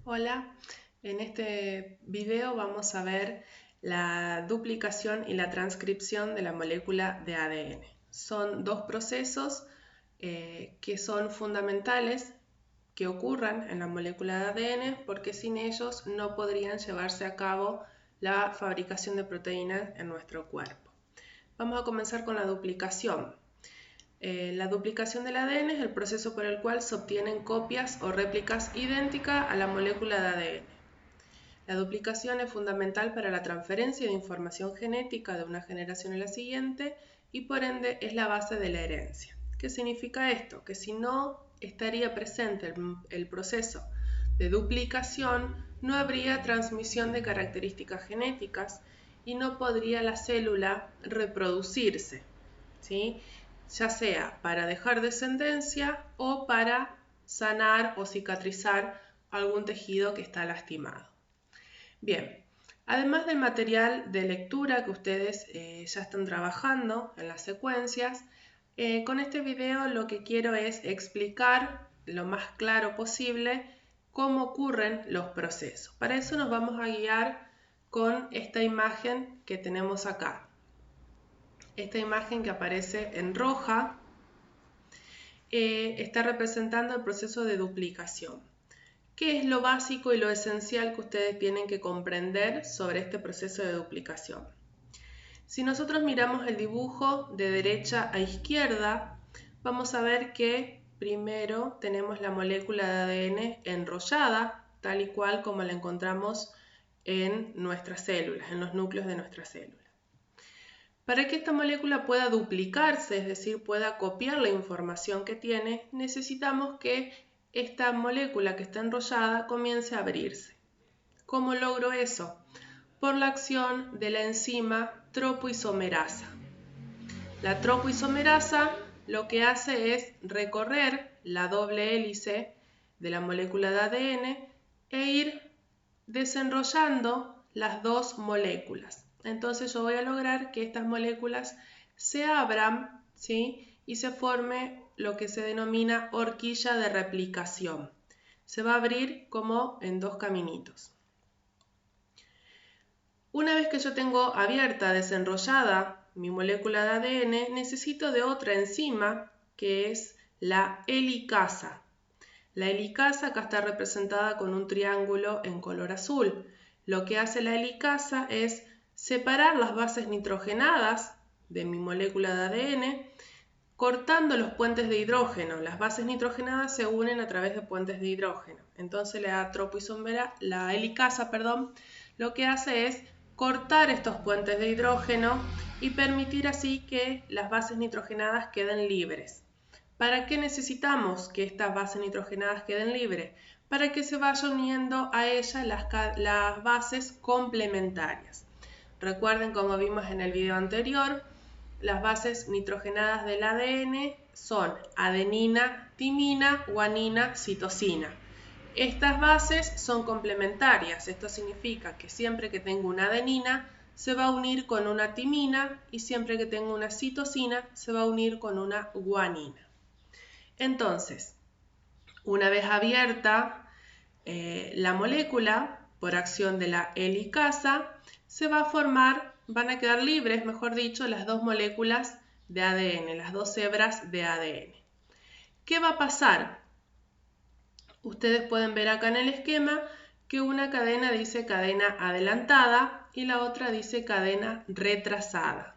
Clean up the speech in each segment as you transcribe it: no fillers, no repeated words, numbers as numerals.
Hola, en este video vamos a ver la duplicación y la transcripción de la molécula de ADN. Son dos procesos que son fundamentales que ocurran en la molécula de ADN porque sin ellos no podrían llevarse a cabo la fabricación de proteínas en nuestro cuerpo. Vamos a comenzar con la duplicación. La duplicación del ADN es el proceso por el cual se obtienen copias o réplicas idénticas a la molécula de ADN. La duplicación es fundamental para la transferencia de información genética de una generación a la siguiente y por ende es la base de la herencia. ¿Qué significa esto? Que si no estaría presente el proceso de duplicación, no habría transmisión de características genéticas y no podría la célula reproducirse, ¿sí? Ya sea para dejar descendencia o para sanar o cicatrizar algún tejido que está lastimado. Bien, además del material de lectura que ustedes ya están trabajando en las secuencias, con este video lo que quiero es explicar lo más claro posible cómo ocurren los procesos. Para eso nos vamos a guiar con esta imagen que tenemos acá. Esta imagen que aparece en roja está representando el proceso de duplicación. ¿Qué es lo básico y lo esencial que ustedes tienen que comprender sobre este proceso de duplicación? Si nosotros miramos el dibujo de derecha a izquierda, vamos a ver que primero tenemos la molécula de ADN enrollada, tal y cual como la encontramos en nuestras células, en los núcleos de nuestras células. Para que esta molécula pueda duplicarse, es decir, pueda copiar la información que tiene, necesitamos que esta molécula que está enrollada comience a abrirse. ¿Cómo logro eso? Por la acción de la enzima tropoisomerasa. La tropoisomerasa lo que hace es recorrer la doble hélice de la molécula de ADN e ir desenrollando las dos moléculas. Entonces yo voy a lograr que estas moléculas se abran, ¿sí? Y se forme lo que se denomina horquilla de replicación. Se va a abrir como en dos caminitos. Una vez que yo tengo abierta, desenrollada mi molécula de ADN, necesito de otra enzima que es la helicasa. La helicasa acá está representada con un triángulo en color azul. Lo que hace la helicasa es separar las bases nitrogenadas de mi molécula de ADN cortando los puentes de hidrógeno. Las bases nitrogenadas se unen a través de puentes de hidrógeno. Entonces la helicasa, lo que hace es cortar estos puentes de hidrógeno y permitir así que las bases nitrogenadas queden libres. ¿Para qué necesitamos que estas bases nitrogenadas queden libres? Para que se vayan uniendo a ellas las bases complementarias. Recuerden, como vimos en el video anterior, las bases nitrogenadas del ADN son adenina, timina, guanina, citosina. Estas bases son complementarias. Esto significa que siempre que tengo una adenina se va a unir con una timina y siempre que tengo una citosina se va a unir con una guanina. Entonces, una vez abierta la molécula por acción de la helicasa, se va a formar, van a quedar libres, mejor dicho, las dos moléculas de ADN, las dos hebras de ADN. ¿Qué va a pasar? Ustedes pueden ver acá en el esquema que una cadena dice cadena adelantada y la otra dice cadena retrasada.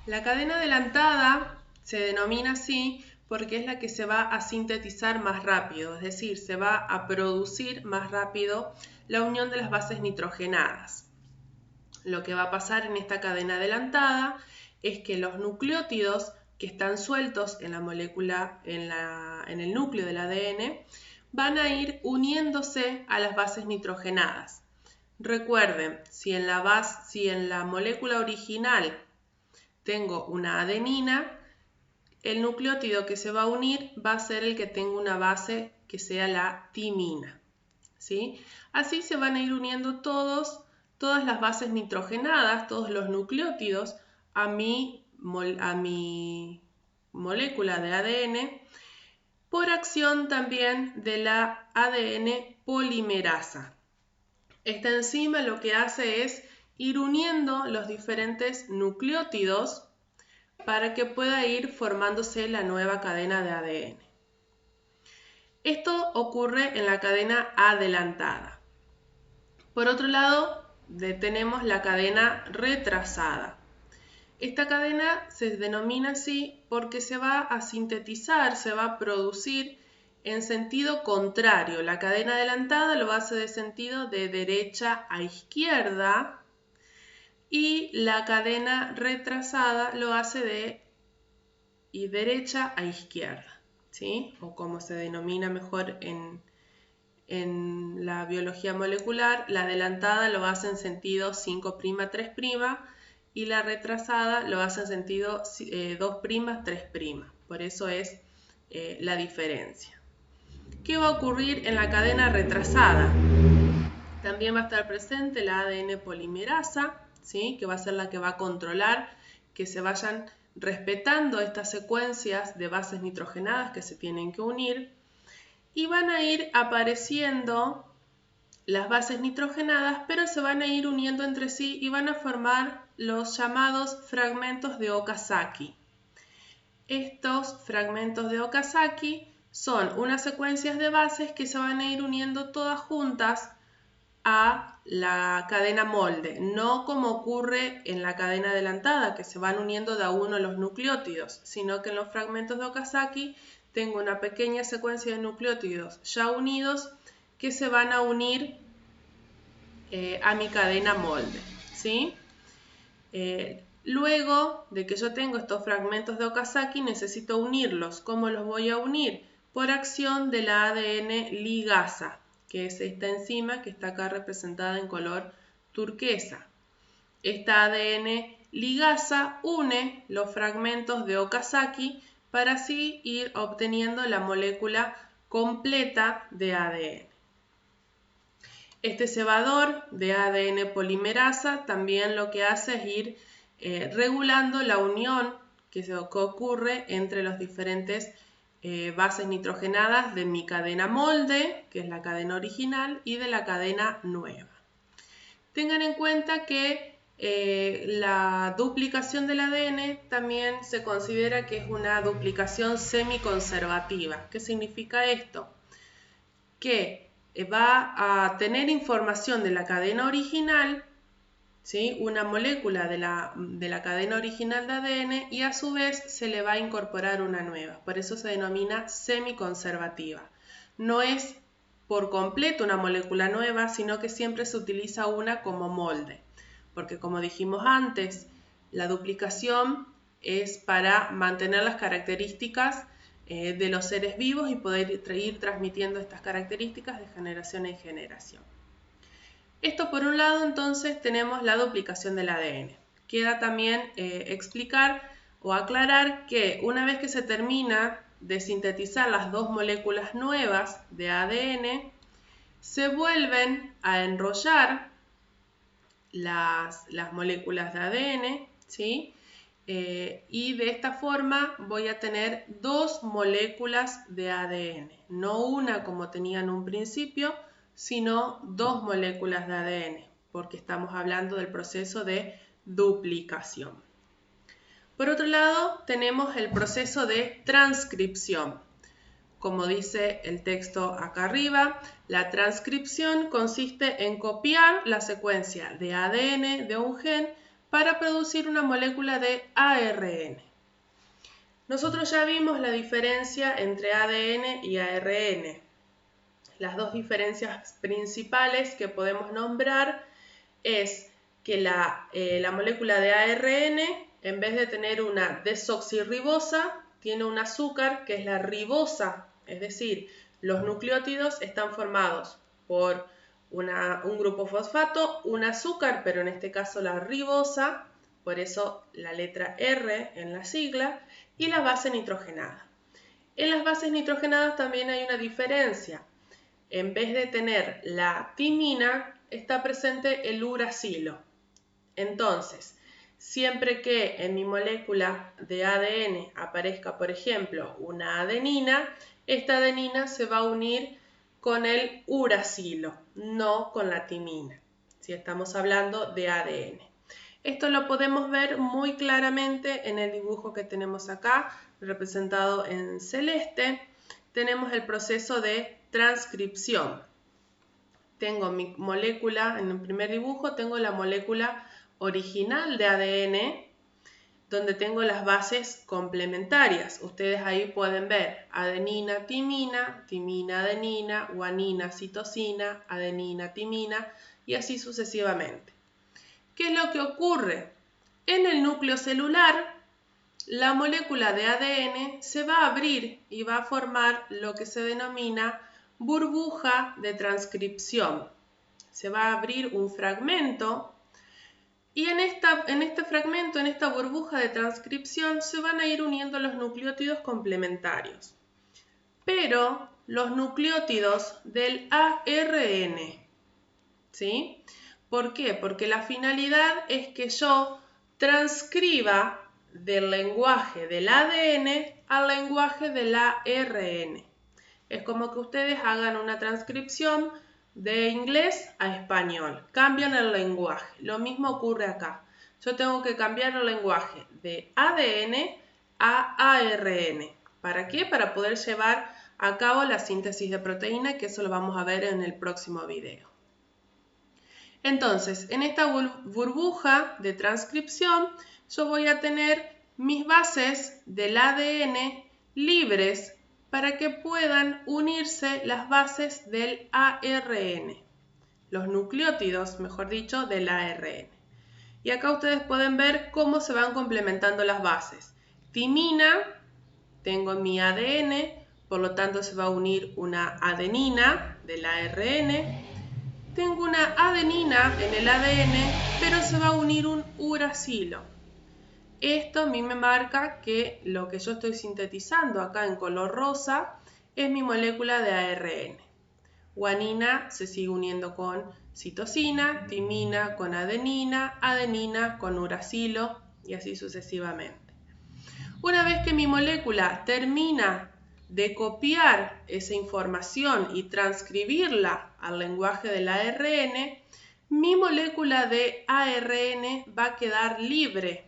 La cadena adelantada se denomina así porque es la que se va a sintetizar más rápido, es decir, se va a producir más rápido la unión de las bases nitrogenadas. Lo que va a pasar en esta cadena adelantada es que los nucleótidos que están sueltos en la molécula, en el núcleo del ADN, van a ir uniéndose a las bases nitrogenadas. Recuerden, si en la molécula original tengo una adenina, el nucleótido que se va a unir va a ser el que tenga una base que sea la timina, ¿sí? Así se van a ir uniendo todas las bases nitrogenadas, todos los nucleótidos a mi molécula de ADN, por acción también de la ADN polimerasa. Esta enzima lo que hace es ir uniendo los diferentes nucleótidos para que pueda ir formándose la nueva cadena de ADN. Esto ocurre en la cadena adelantada. Por otro lado, tenemos la cadena retrasada. Esta cadena se denomina así porque se va a sintetizar, se va a producir en sentido contrario. La cadena adelantada lo hace de sentido de derecha a izquierda y la cadena retrasada lo hace de derecha a izquierda, ¿sí? O como se denomina mejor en la biología molecular, la adelantada lo hace en sentido 5', 3', y la retrasada lo hace en sentido 2', 3'. Por eso es la diferencia. ¿Qué va a ocurrir en la cadena retrasada? También va a estar presente la ADN polimerasa, ¿sí? Que va a ser la que va a controlar que se vayan respetando estas secuencias de bases nitrogenadas que se tienen que unir, y van a ir apareciendo las bases nitrogenadas, pero se van a ir uniendo entre sí y van a formar los llamados fragmentos de Okazaki. Estos fragmentos de Okazaki son unas secuencias de bases que se van a ir uniendo todas juntas a la cadena molde, no como ocurre en la cadena adelantada, que se van uniendo de a uno los nucleótidos, sino que en los fragmentos de Okazaki tengo una pequeña secuencia de nucleótidos ya unidos que se van a unir a mi cadena molde, ¿sí? Luego de que yo tengo estos fragmentos de Okazaki, necesito unirlos. ¿Cómo los voy a unir? Por acción de la ADN ligasa, que es esta enzima que está acá representada en color turquesa. Esta ADN ligasa une los fragmentos de Okazaki para así ir obteniendo la molécula completa de ADN. Este cebador de ADN polimerasa también lo que hace es ir regulando la unión que ocurre entre los diferentes bases nitrogenadas de mi cadena molde, que es la cadena original, y de la cadena nueva. Tengan en cuenta que la duplicación del ADN también se considera que es una duplicación semiconservativa. ¿Qué significa esto? Que va a tener información de la cadena original, ¿sí? Una molécula de la cadena original de ADN, y a su vez se le va a incorporar una nueva. Por eso se denomina semiconservativa. No es por completo una molécula nueva, sino que siempre se utiliza una como molde. Porque como dijimos antes, la duplicación es para mantener las características de los seres vivos y poder ir transmitiendo estas características de generación en generación. Esto por un lado, entonces tenemos la duplicación del ADN. Queda también explicar o aclarar que una vez que se termina de sintetizar las dos moléculas nuevas de ADN, se vuelven a enrollar las moléculas de ADN, ¿sí? Y de esta forma voy a tener dos moléculas de ADN, no una como tenía en un principio, sino dos moléculas de ADN, porque estamos hablando del proceso de duplicación. Por otro lado, tenemos el proceso de transcripción. Como dice el texto acá arriba, la transcripción consiste en copiar la secuencia de ADN de un gen para producir una molécula de ARN. Nosotros ya vimos la diferencia entre ADN y ARN. Las dos diferencias principales que podemos nombrar es que la molécula de ARN, en vez de tener una desoxirribosa, tiene un azúcar que es la ribosa, es decir, los nucleótidos están formados por un grupo fosfato, un azúcar, pero en este caso la ribosa, por eso la letra R en la sigla, y la base nitrogenada. En las bases nitrogenadas también hay una diferencia. En vez de tener la timina, está presente el uracilo. Entonces, Siempre que en mi molécula de ADN aparezca, por ejemplo, una adenina, esta adenina se va a unir con el uracilo, no con la timina, si estamos hablando de ADN. Esto lo podemos ver muy claramente en el dibujo que tenemos acá, representado en celeste. Tenemos el proceso de transcripción. Tengo mi molécula, en el primer dibujo tengo la molécula original de ADN, donde tengo las bases complementarias. Ustedes ahí pueden ver adenina, timina, timina, adenina, guanina, citosina, adenina, timina y así sucesivamente. ¿Qué es lo que ocurre? En el núcleo celular, la molécula de ADN se va a abrir y va a formar lo que se denomina burbuja de transcripción. Se va a abrir un fragmento y en este fragmento, en esta burbuja de transcripción, se van a ir uniendo los nucleótidos complementarios. Pero los nucleótidos del ARN, ¿sí? ¿Por qué? Porque la finalidad es que yo transcriba del lenguaje del ADN al lenguaje del ARN. Es como que ustedes hagan una transcripción de inglés a español. Cambian el lenguaje. Lo mismo ocurre acá. Yo tengo que cambiar el lenguaje de ADN a ARN. ¿Para qué? Para poder llevar a cabo la síntesis de proteína, que eso lo vamos a ver en el próximo video. Entonces, en esta burbuja de transcripción, yo voy a tener mis bases del ADN libres para que puedan unirse las bases del ARN, los nucleótidos, mejor dicho, del ARN. Y acá ustedes pueden ver cómo se van complementando las bases. Timina, tengo mi ADN, por lo tanto se va a unir una adenina del ARN. Tengo una adenina en el ADN, pero se va a unir un uracilo. Esto a mí me marca que lo que yo estoy sintetizando acá en color rosa es mi molécula de ARN. Guanina se sigue uniendo con citosina, timina con adenina, adenina con uracilo y así sucesivamente. Una vez que mi molécula termina de copiar esa información y transcribirla al lenguaje del ARN, mi molécula de ARN va a quedar libre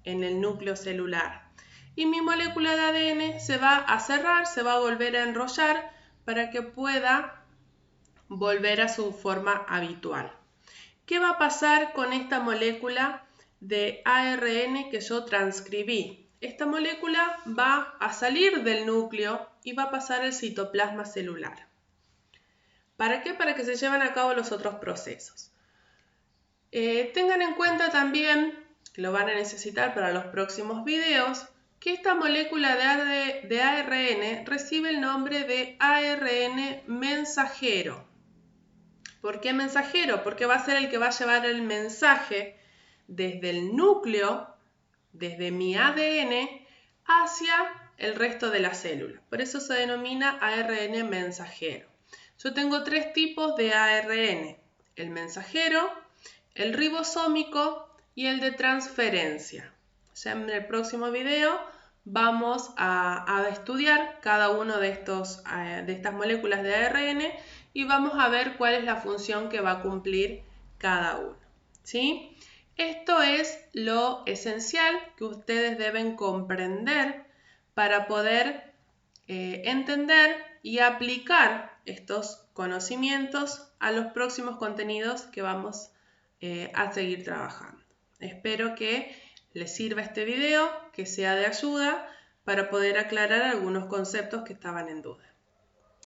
en el núcleo celular y mi molécula de ADN se va a cerrar, se va a volver a enrollar para que pueda volver a su forma habitual. ¿Qué va a pasar con esta molécula de ARN que yo transcribí? Esta molécula va a salir del núcleo y va a pasar al citoplasma celular. ¿Para qué? Para que se lleven a cabo los otros procesos. Tengan en cuenta también, que lo van a necesitar para los próximos videos, que esta molécula de ARN recibe el nombre de ARN mensajero. ¿Por qué mensajero? Porque va a ser el que va a llevar el mensaje desde el núcleo, desde mi ADN, hacia el resto de la célula. Por eso se denomina ARN mensajero. Yo tengo tres tipos de ARN: el mensajero, el ribosómico y el de transferencia. Ya en el próximo video vamos a estudiar cada uno de estas moléculas de ARN y vamos a ver cuál es la función que va a cumplir cada uno, ¿sí? Esto es lo esencial que ustedes deben comprender para poder entender y aplicar estos conocimientos a los próximos contenidos que vamos a seguir trabajando. Espero que les sirva este video, que sea de ayuda para poder aclarar algunos conceptos que estaban en duda.